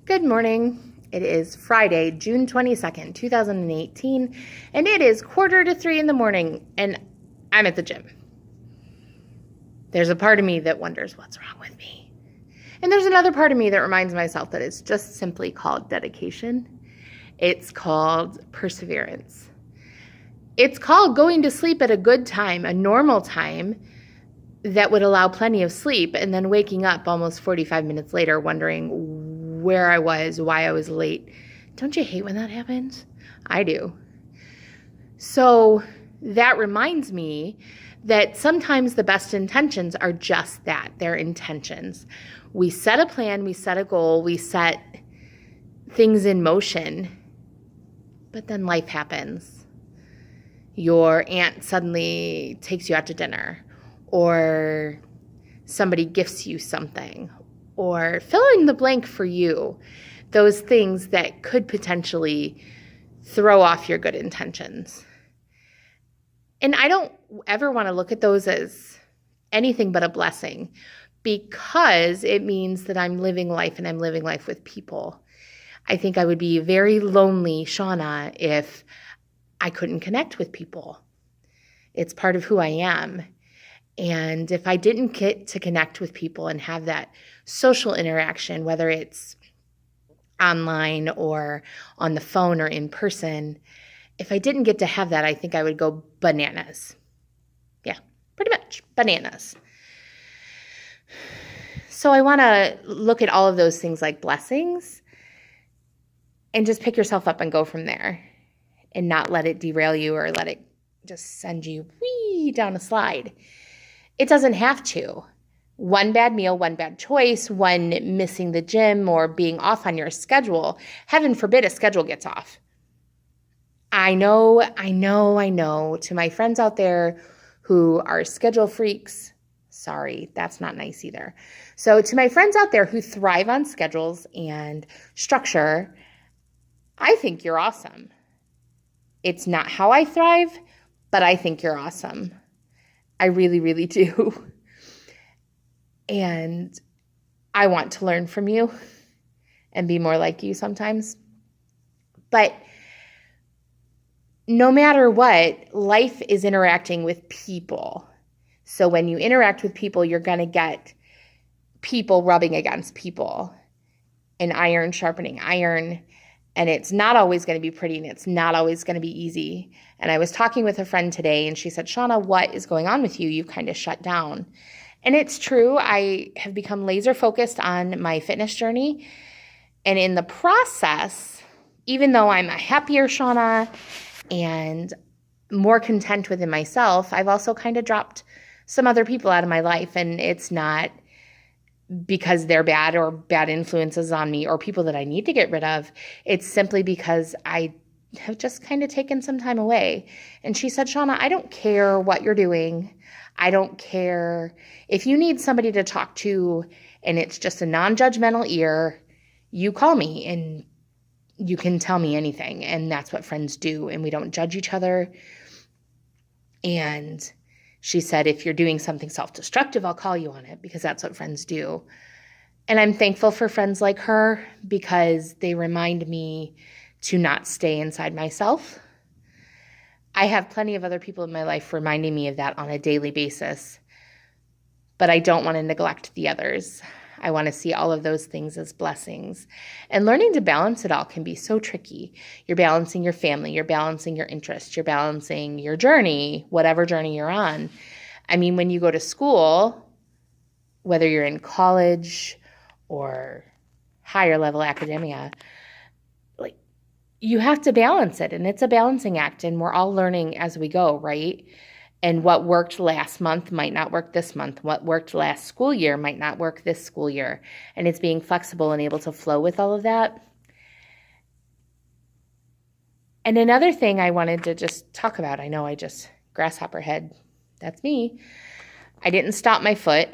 Good morning. It is Friday, June 22nd, 2018, and it is 2:45 in the morning, and I'm at the gym. There's a part of me that wonders what's wrong with me. And there's another part of me that reminds myself that it's just simply called dedication. It's called perseverance. It's called going to sleep at a good time, a normal time that would allow plenty of sleep, and then waking up almost 45 minutes later wondering where I was, why I was late. Don't you hate when that happens? I do. So that reminds me that sometimes the best intentions are just that. They're intentions. We set a plan, we set a goal, we set things in motion, but then life happens. Your aunt suddenly takes you out to dinner, or somebody gifts you something, or fill in the blank for you, those things that could potentially throw off your good intentions. And I don't ever want to look at those as anything but a blessing, because it means that I'm living life, and I'm living life with people. I think I would be very lonely, Shauna, if I couldn't connect with people. It's part of who I am. And if I didn't get to connect with people and have that social interaction, whether it's online or on the phone or in person, if I didn't get to have that, I think I would go bananas. Yeah, pretty much bananas. So I want to look at all of those things like blessings and just pick yourself up and go from there, and not let it derail you or let it just send you down a slide. It doesn't have to. One bad meal, one bad choice, one missing the gym or being off on your schedule. Heaven forbid a schedule gets off. I know. To my friends out there who are schedule freaks, sorry, that's not nice either. So to my friends out there who thrive on schedules and structure, I think you're awesome. It's not how I thrive, but I think you're awesome. I really, really do. And I want to learn from you and be more like you sometimes. But no matter what, life is interacting with people. So when you interact with people, you're going to get people rubbing against people, and iron sharpening iron. And it's not always going to be pretty, and it's not always going to be easy. And I was talking with a friend today, and she said, Shauna, what is going on with you? You've kind of shut down. And it's true. I have become laser focused on my fitness journey. And in the process, even though I'm a happier Shauna and more content within myself, I've also kind of dropped some other people out of my life. And it's not because they're bad or bad influences on me or people that I need to get rid of. It's simply because I have just kind of taken some time away. And she said, Shauna, I don't care what you're doing. I don't care if you need somebody to talk to and it's just a non-judgmental ear. You call me and you can tell me anything. And that's what friends do. And we don't judge each other. And she said, if you're doing something self-destructive, I'll call you on it, because that's what friends do. And I'm thankful for friends like her, because they remind me to not stay inside myself. I have plenty of other people in my life reminding me of that on a daily basis, but I don't want to neglect the others. I want to see all of those things as blessings. And learning to balance it all can be so tricky. You're balancing your family, you're balancing your interests, you're balancing your journey, whatever journey you're on. I mean, when you go to school, whether you're in college or higher level academia, like, you have to balance it, and it's a balancing act, and we're all learning as we go, right? And what worked last month might not work this month. What worked last school year might not work this school year. And it's being flexible and able to flow with all of that. And another thing I wanted to just talk about, I know I just grasshopper head, that's me. I didn't stomp my foot.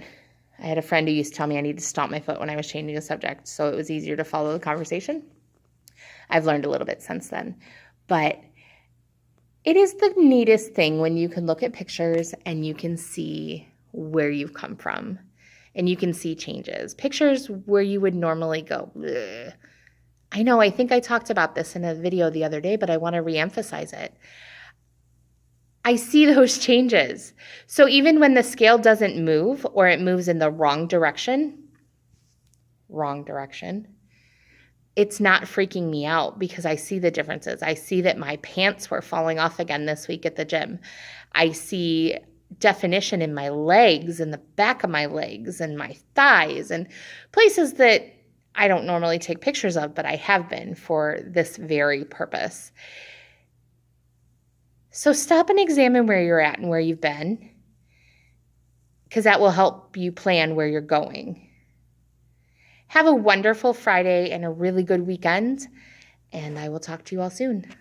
I had a friend who used to tell me I needed to stomp my foot when I was changing the subject, so it was easier to follow the conversation. I've learned a little bit since then. But it is the neatest thing when you can look at pictures and you can see where you've come from and you can see changes. Pictures where you would normally go, bleh, I know, I think I talked about this in a video the other day, but I want to reemphasize it. I see those changes. So even when the scale doesn't move or it moves in the wrong direction, it's not freaking me out because I see the differences. I see that my pants were falling off again this week at the gym. I see definition in my legs, in the back of my legs, and my thighs, and places that I don't normally take pictures of, but I have been for this very purpose. So stop and examine where you're at and where you've been, because that will help you plan where you're going. Have a wonderful Friday and a really good weekend, and I will talk to you all soon.